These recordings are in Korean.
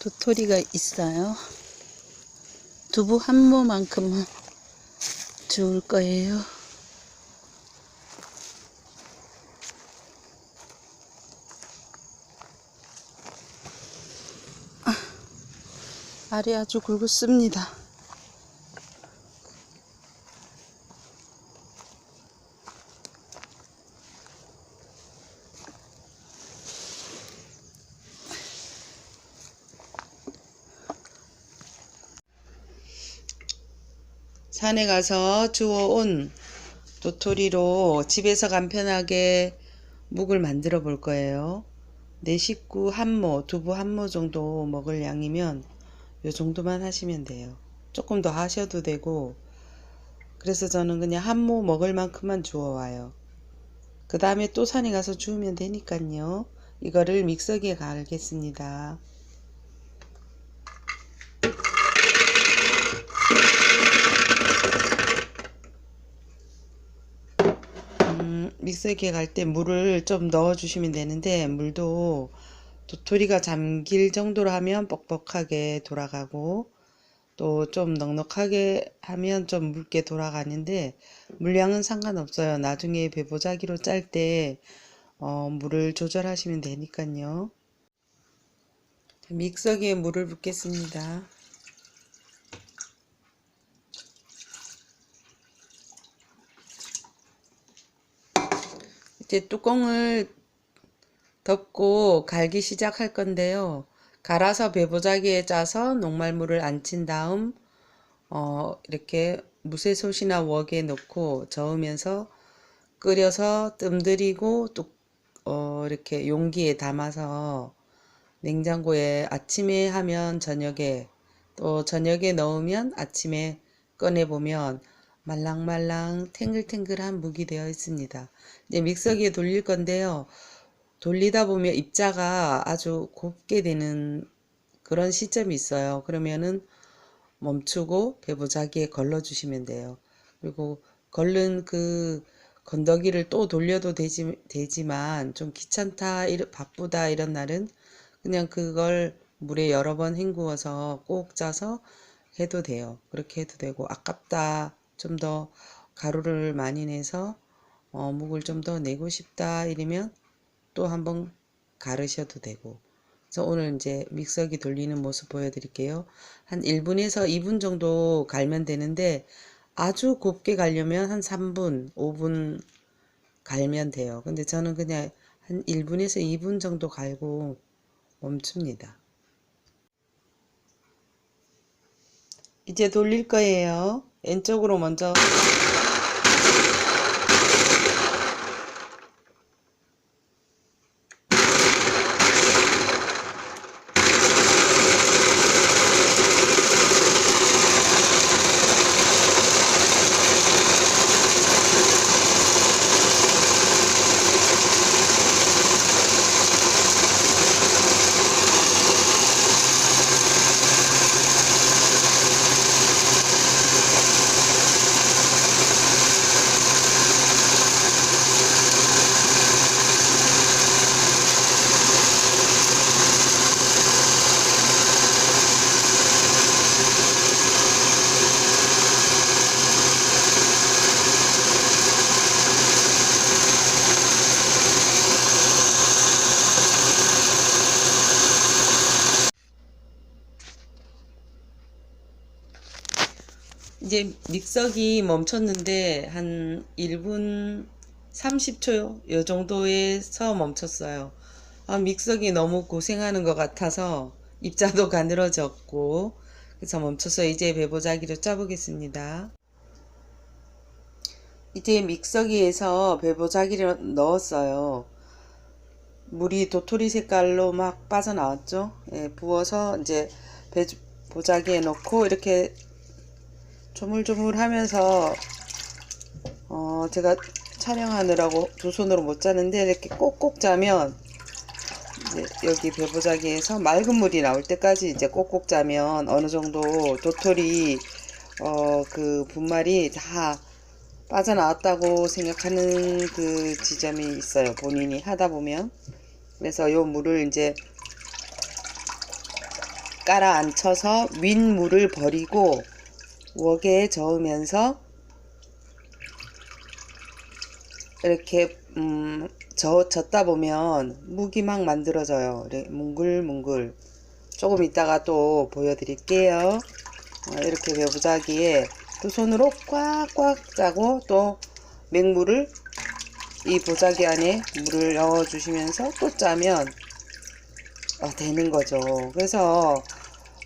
도토리가 있어요. 두부 한 모만큼만 주울 거예요. 알이 아주 굵습니다. 산에 가서 주워온 도토리로 집에서 간편하게 묵을 만들어 볼 거예요. 내 식구 한모, 두부 한모 정도 먹을 양이면 요 정도만 하시면 돼요. 조금 더 하셔도 되고, 그래서 저는 그냥 한모 먹을 만큼만 주워와요. 그 다음에 또 산에 가서 주우면 되니까요. 이거를 믹서기에 갈겠습니다. 믹서기에 갈 때 물을 좀 넣어 주시면 되는데, 물도 도토리가 잠길 정도로 하면 뻑뻑하게 돌아가고, 또 좀 넉넉하게 하면 좀 묽게 돌아가는데, 물량은 상관없어요. 나중에 배보자기로 짤 때 물을 조절하시면 되니까요. 믹서기에 물을 붓겠습니다. 이제 뚜껑을 덮고 갈기 시작할 건데요. 갈아서 배보자기에 짜서 녹말물을 안친 다음 이렇게 무쇠솥이나 웍에 넣고 저으면서 끓여서 뜸들이고 또 이렇게 용기에 담아서 냉장고에 아침에 하면 저녁에, 또 저녁에 넣으면 아침에 꺼내보면 말랑말랑 탱글탱글한 묵이 되어 있습니다. 이제 믹서기에 돌릴 건데요. 돌리다 보면 입자가 아주 곱게 되는 그런 시점이 있어요. 그러면은 멈추고 배보자기에 걸러 주시면 돼요. 그리고 걸른 그 건더기를 또 돌려도 되지만 좀 귀찮다, 바쁘다 이런 날은 그냥 그걸 물에 여러 번 헹구어서 꼭 짜서 해도 돼요. 그렇게 해도 되고, 아깝다, 좀 더 가루를 많이 내서 묵을 좀 더 내고 싶다 이러면 또 한번 가르셔도 되고. 그래서 오늘 이제 믹서기 돌리는 모습 보여드릴게요. 한 1분에서 2분 정도 갈면 되는데, 아주 곱게 갈려면 한 3분, 5분 갈면 돼요. 근데 저는 그냥 한 1분에서 2분 정도 갈고 멈춥니다. 이제 돌릴 거예요. 왼쪽으로 먼저 이제 믹서기 멈췄는데 한 1분 30초 요 정도에서 멈췄어요. 믹서기 너무 고생하는 것 같아서 입자도 가늘어졌고, 그래서 멈춰서 이제 배보자기로 짜보겠습니다. 이제 믹서기에서 배보자기를 넣었어요. 물이 도토리 색깔로 막 빠져나왔죠. 예, 부어서 이제 배보자기에 넣고 이렇게 조물조물 하면서 제가 촬영하느라고 두 손으로 못 짜는데, 이렇게 꼭꼭 짜면 이제 여기 배보자기에서 맑은 물이 나올 때까지 이제 꼭꼭 짜면 어느 정도 도토리 그 분말이 다 빠져나왔다고 생각하는 그 지점이 있어요. 본인이 하다 보면. 그래서 요 물을 이제 깔아앉혀서 윗물을 버리고 웍에 저으면서 이렇게 젓다 보면 묵이 막 만들어져요. 뭉글뭉글. 조금 이따가 또 보여드릴게요. 이렇게 배부자기에 두 손으로 꽉꽉 짜고 또 맹물을 이 보자기 안에 물을 넣어 주시면서 또 짜면 되는 거죠. 그래서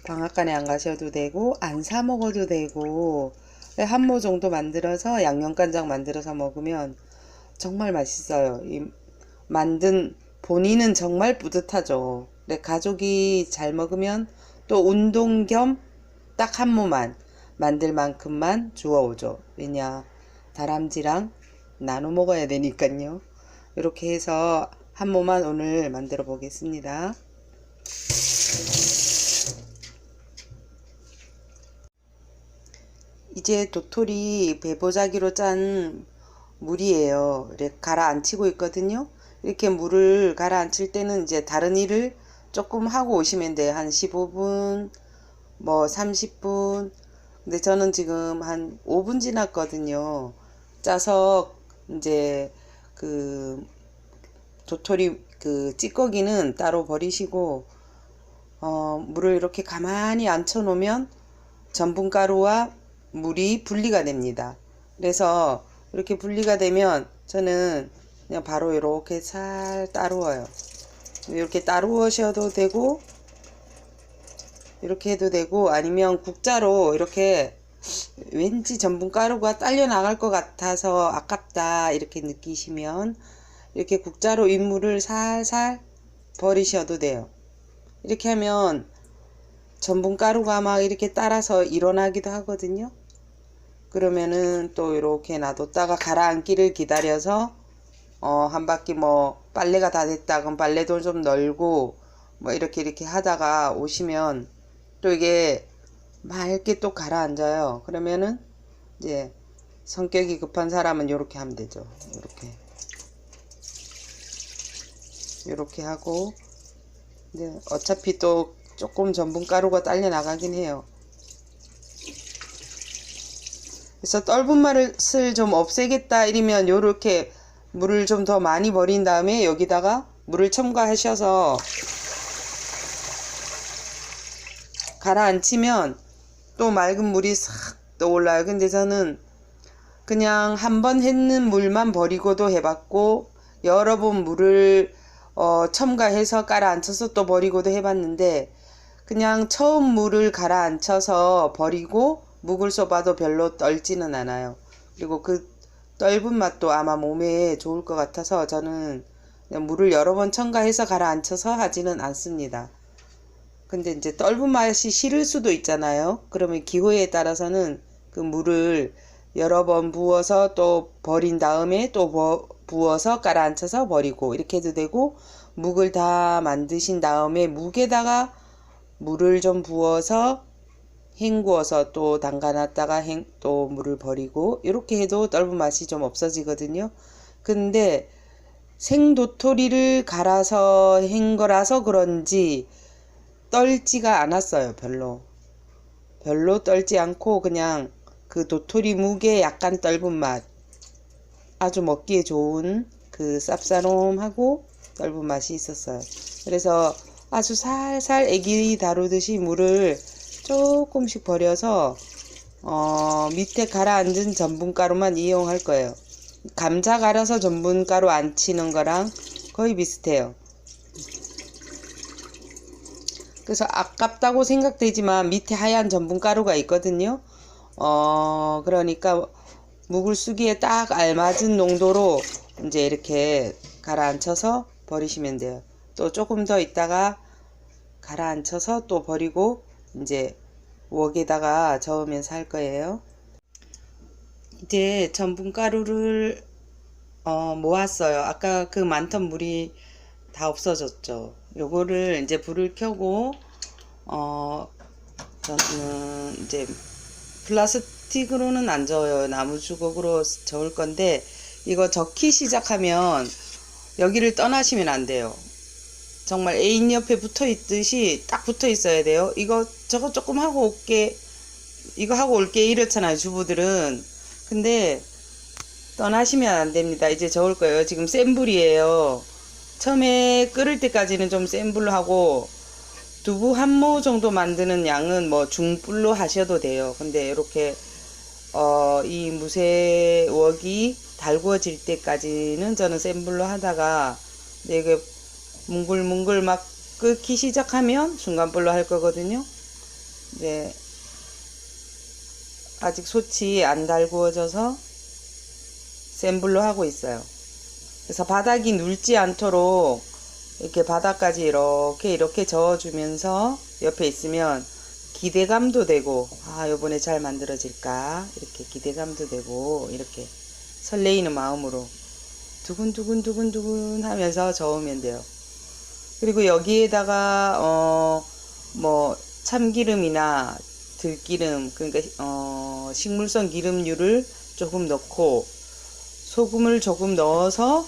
방앗간에 안 가셔도 되고 안 사 먹어도 되고 한 모 정도 만들어서 양념간장 만들어서 먹으면 정말 맛있어요. 이 만든 본인은 정말 뿌듯하죠. 가족이 잘 먹으면 또 운동 겸 딱 한 모만 만들 만큼만 주워오죠. 왜냐, 다람쥐랑 나눠 먹어야 되니까요. 이렇게 해서 한 모만 오늘 만들어 보겠습니다. 이제 도토리 배보자기로 짠 물이에요. 이렇게 가라앉히고 있거든요. 이렇게 물을 가라앉힐 때는 이제 다른 일을 조금 하고 오시면 돼요. 한 15분, 뭐 30분. 근데 저는 지금 한 5분 지났거든요. 짜서 이제 그 도토리 그 찌꺼기는 따로 버리시고 물을 이렇게 가만히 앉혀 놓으면 전분가루와 물이 분리가 됩니다. 그래서 이렇게 분리가 되면 저는 그냥 바로 이렇게 살 따루어요. 이렇게 따루어셔도 되고 이렇게 해도 되고 아니면 국자로 이렇게 왠지 전분가루가 딸려 나갈 것 같아서 아깝다 이렇게 느끼시면 이렇게 국자로 윗물을 살살 버리셔도 돼요. 이렇게 하면 전분가루가 막 이렇게 따라서 일어나기도 하거든요. 그러면은 또 이렇게 놔뒀다가 가라앉기를 기다려서 한 바퀴 뭐 빨래가 다 됐다 그럼 빨래도 좀 널고 뭐 이렇게 하다가 오시면 또 이게 맑게 또 가라앉아요. 그러면은 이제 성격이 급한 사람은 이렇게 하면 되죠. 이렇게 하고 이제 어차피 또 조금 전분가루가 딸려 나가긴 해요. 그래서 떫은 맛을 좀 없애겠다 이러면 요렇게 물을 좀 더 많이 버린 다음에 여기다가 물을 첨가하셔서 가라앉히면 또 맑은 물이 싹 떠올라요. 근데 저는 그냥 한 번 했는 물만 버리고도 해봤고 여러 번 물을 첨가해서 가라앉혀서 또 버리고도 해봤는데 그냥 처음 물을 가라앉혀서 버리고 묵을 쏘봐도 별로 떨지는 않아요. 그리고 그 떫은 맛도 아마 몸에 좋을 것 같아서 저는 그냥 물을 여러 번 첨가해서 가라앉혀서 하지는 않습니다. 근데 이제 떫은 맛이 싫을 수도 있잖아요. 그러면 기호에 따라서는 그 물을 여러 번 부어서 또 버린 다음에 또 부어서 가라앉혀서 버리고 이렇게 해도 되고 묵을 다 만드신 다음에 묵에다가 물을 좀 부어서 헹구어서 또 담가놨다가 또 물을 버리고 이렇게 해도 떫은 맛이 좀 없어지거든요. 근데 생도토리를 갈아서 헹 거라서 그런지 떨지가 않았어요. 별로 떨지 않고 그냥 그 도토리 묵의 약간 떫은 맛 아주 먹기에 좋은 그 쌉싸름하고 떫은 맛이 있었어요. 그래서 아주 살살 애기 다루듯이 물을 조금씩 버려서 밑에 가라앉은 전분가루만 이용할 거예요. 감자 갈아서 전분가루 안 치는 거랑 거의 비슷해요. 그래서 아깝다고 생각되지만 밑에 하얀 전분가루가 있거든요. 그러니까 묵을 쓰기에 딱 알맞은 농도로 이제 이렇게 가라앉혀서 버리시면 돼요. 또 조금 더 있다가 가라앉혀서 또 버리고 이제 웍에다가 저으면서 할 거예요. 이제 전분가루를 모았어요. 아까 그 많던 물이 다 없어졌죠. 요거를 이제 불을 켜고 저는 이제 플라스틱으로는 안 저어요. 나무 주걱으로 저을 건데 이거 저기 시작하면 여기를 떠나시면 안 돼요. 정말 애인 옆에 붙어 있듯이 딱 붙어 있어야 돼요. 이거 저거 조금 하고 올게, 이거 하고 올게 이렇잖아요, 주부들은. 근데 떠나시면 안 됩니다. 이제 저을 거예요. 지금 센 불이에요. 처음에 끓을 때까지는 좀 센 불로 하고, 두부 한 모 정도 만드는 양은 뭐 중불로 하셔도 돼요. 근데 이렇게 이 무쇠웍이 달구어질 때까지는 저는 센 불로 하다가 이게 뭉글뭉글 막 끓기 시작하면 중간불로 할 거거든요. 이제 아직 솥이 안 달구어져서 센 불로 하고 있어요. 그래서 바닥이 눌지 않도록 이렇게 바닥까지 이렇게 저어주면서 옆에 있으면 기대감도 되고, 아, 요번에 잘 만들어질까? 이렇게 기대감도 되고, 이렇게 설레이는 마음으로 두근두근 하면서 저으면 돼요. 그리고 여기에다가, 뭐, 참기름이나 들기름, 그러니까, 식물성 기름류를 조금 넣고, 소금을 조금 넣어서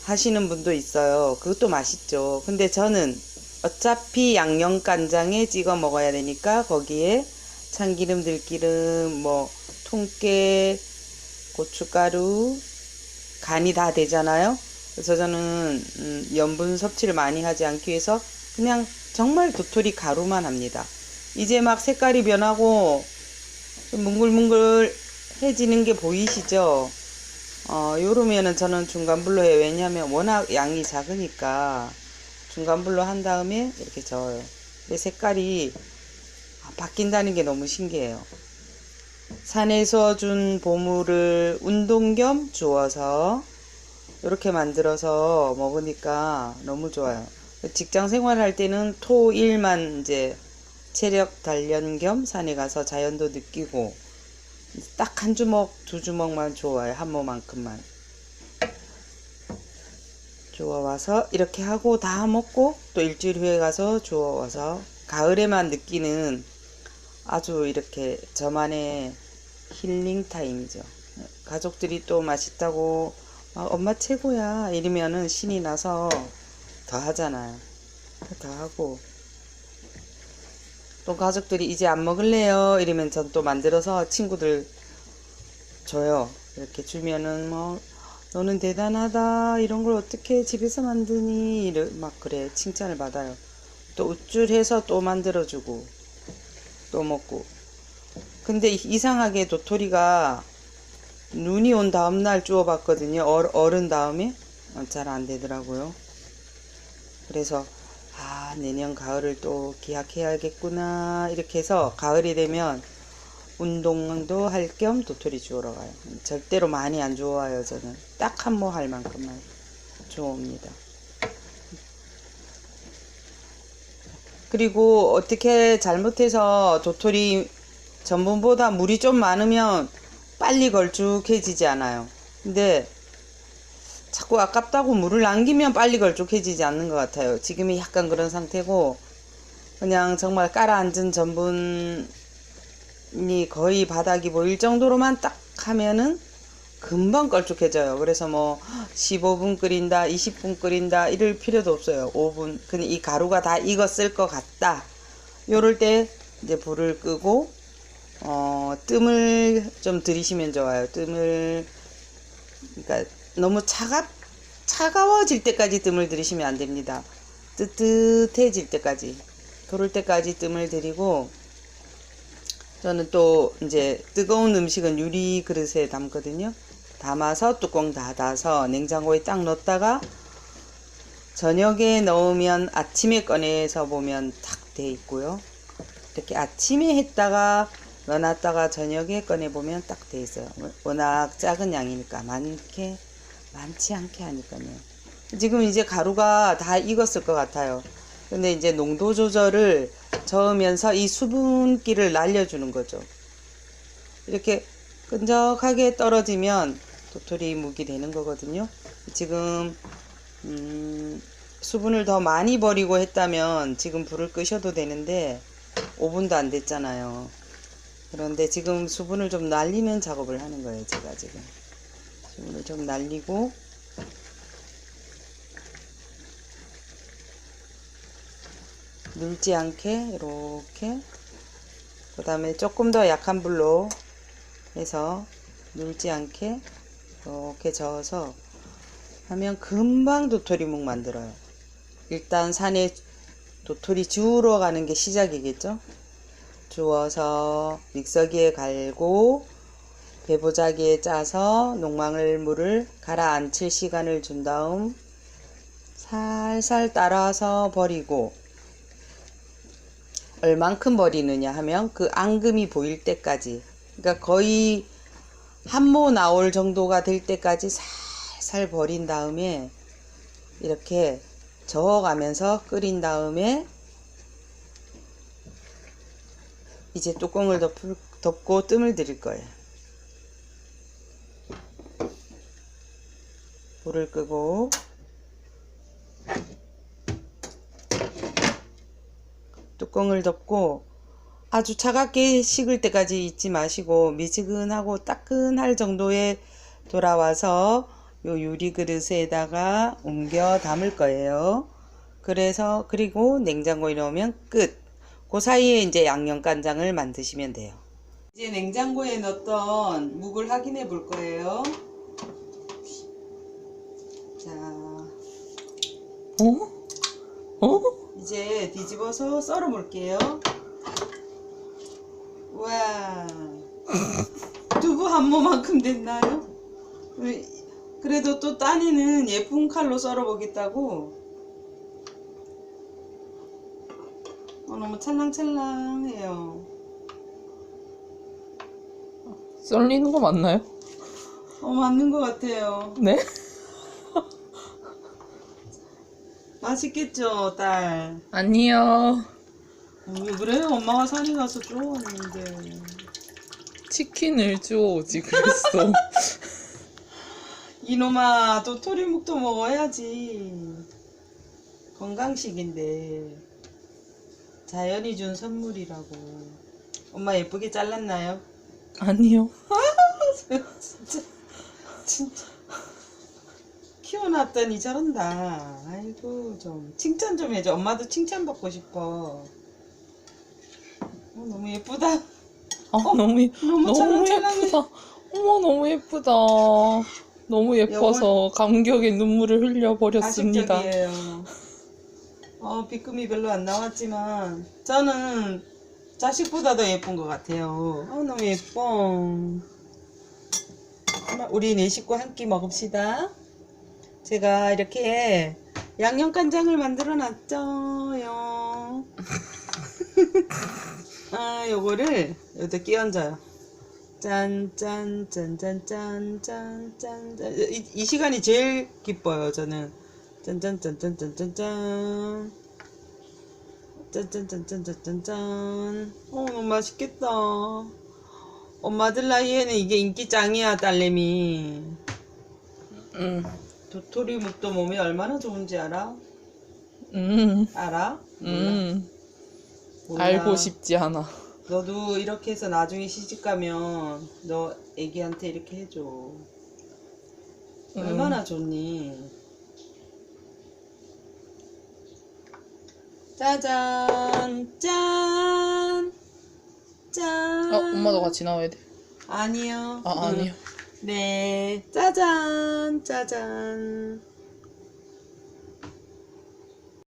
하시는 분도 있어요. 그것도 맛있죠. 근데 저는 어차피 양념간장에 찍어 먹어야 되니까 거기에 참기름, 들기름, 뭐 통깨, 고춧가루, 간이 다 되잖아요. 그래서 저는 염분 섭취를 많이 하지 않기 위해서 그냥 정말 도토리 가루만 합니다. 이제 막 색깔이 변하고 좀 뭉글뭉글해지는 게 보이시죠? 요러면은 저는 중간불로 해요. 왜냐하면 워낙 양이 작으니까 중간불로 한 다음에 이렇게 저어요. 근데 색깔이 바뀐다는 게 너무 신기해요. 산에서 준 보물을 운동 겸 주워서 이렇게 만들어서 먹으니까 너무 좋아요. 직장 생활할 때는 토일만 이제 체력 단련 겸 산에 가서 자연도 느끼고 딱 한 주먹, 두 주먹만 주워와요. 한 모만큼만. 주워와서 이렇게 하고 다 먹고 또 일주일 후에 가서 주워와서 가을에만 느끼는 아주 이렇게 저만의 힐링 타임이죠. 가족들이 또 맛있다고 엄마 최고야 이러면은 신이 나서 더 하잖아요. 더 하고 또 가족들이 이제 안 먹을래요 이러면 전 또 만들어서 친구들 줘요. 이렇게 주면은 뭐 너는 대단하다 이런 걸 어떻게 집에서 만드니 막 그래 칭찬을 받아요. 또 우쭐해서 또 만들어주고 또 먹고. 근데 이상하게 도토리가 눈이 온 다음날 주워봤거든요. 얼은 다음에 잘 안 되더라고요. 그래서 내년 가을을 또 기약해야겠구나 이렇게 해서 가을이 되면 운동도 할 겸 도토리 주우러 가요. 절대로 많이 안 주워와요. 저는 딱 한 모 할 만큼만 주워옵니다. 그리고 어떻게 잘못해서 도토리 전분보다 물이 좀 많으면 빨리 걸쭉해지지 않아요. 근데 자꾸 아깝다고 물을 남기면 빨리 걸쭉해지지 않는 것 같아요. 지금이 약간 그런 상태고 그냥 정말 깔아앉은 전분이 거의 바닥이 보일 정도로만 딱 하면은 금방 걸쭉해져요. 그래서 뭐 15분 끓인다, 20분 끓인다 이럴 필요도 없어요. 5분. 그냥 이 가루가 다 익었을 것 같다. 요럴 때 이제 불을 끄고 뜸을 좀 들이시면 좋아요. 뜸을 그러니까 너무 차가워질 때까지 뜸을 들이시면 안 됩니다. 뜨뜻해질 때까지. 그럴 때까지 뜸을 들이고 저는 또 이제 뜨거운 음식은 유리 그릇에 담거든요. 담아서 뚜껑 닫아서 냉장고에 딱 넣었다가 저녁에 넣으면 아침에 꺼내서 보면 탁 돼 있고요. 이렇게 아침에 했다가 넣어놨다가 저녁에 꺼내보면 딱 돼 있어요. 워낙 작은 양이니까 많지 않게 하니까요. 지금 이제 가루가 다 익었을 것 같아요. 근데 이제 농도 조절을 저으면서 이 수분기를 날려주는 거죠. 이렇게 끈적하게 떨어지면 도토리 묵이 되는 거거든요. 지금 수분을 더 많이 버리고 했다면 지금 불을 끄셔도 되는데 5분도 안 됐잖아요. 그런데 지금 수분을 좀 날리는 작업을 하는 거예요. 제가 지금 수분을 좀 날리고 눌지 않게 이렇게, 그 다음에 조금 더 약한 불로 해서 눌지 않게 이렇게 저어서 하면 금방 도토리묵 만들어요. 일단 산에 도토리 주우러 가는 게 시작이겠죠. 주워서 믹서기에 갈고 배보자기에 짜서 녹말물을 가라앉힐 시간을 준 다음 살살 따라서 버리고, 얼만큼 버리느냐 하면 그 앙금이 보일 때까지, 그러니까 거의 한 모 나올 정도가 될 때까지 살살 버린 다음에 이렇게 저어가면서 끓인 다음에 이제 뚜껑을 덮고 뜸을 들일 거예요. 불을 끄고 뚜껑을 덮고 아주 차갑게 식을 때까지 잊지 마시고 미지근하고 따끈할 정도에 돌아와서 요 유리 그릇에다가 옮겨 담을 거예요. 그리고 냉장고에 넣으면 끝. 그 사이에 이제 양념간장을 만드시면 돼요. 이제 냉장고에 넣었던 묵을 확인해 볼 거예요. 자, 이제 뒤집어서 썰어 볼게요. 와, 두부 한 모만큼 됐나요? 그래도 또 따니는 예쁜 칼로 썰어 보겠다고. 너무 찰랑찰랑해요. 썰리는 거 맞나요? 맞는 것 같아요. 네? 맛있겠죠, 딸? 아니요. 왜 그래요? 엄마가 산에 가서 좋아하는데. 치킨을 주워오지 그랬어. 이놈아, 도토리묵도 먹어야지. 건강식인데. 자연이 준 선물이라고. 엄마 예쁘게 잘랐나요? 아니요. 진짜. 키워놨더니 저런다. 아이고, 좀 칭찬 좀 해줘. 엄마도 칭찬받고 싶어. 너무 예쁘다. 너무 찰랑찰랑해. 예쁘다. 어머, 너무 예쁘다. 너무 예뻐서 감격의 눈물을 흘려버렸습니다. 가식적이에요. 비금이 별로 안 나왔지만 저는 자식보다 더 예쁜 것 같아요. 너무 예뻐. 우리 네 식구 한 끼 먹읍시다. 제가 이렇게 양념간장을 만들어 놨죠요. 요거를 여기다 끼얹어요. 짠짠짠짠짠짠짠짠. 이 시간이 제일 기뻐요, 저는. 짠짠짠짠짠짠짠. 짠짠짠짠짠짠. 너무 맛있겠다. 엄마들 나이에는 이게 인기 짱이야, 딸내미. 도토리묵도 몸에 얼마나 좋은지 알아? 알아? 몰라. 알고 싶지 않아. 너도 이렇게 해서 나중에 시집가면 너 애기한테 이렇게 해줘. 얼마나 좋니? 짜잔, 짠, 짠. 엄마도 같이 나와야 돼. 아니요. 아니요. 네, 짜잔, 짜잔.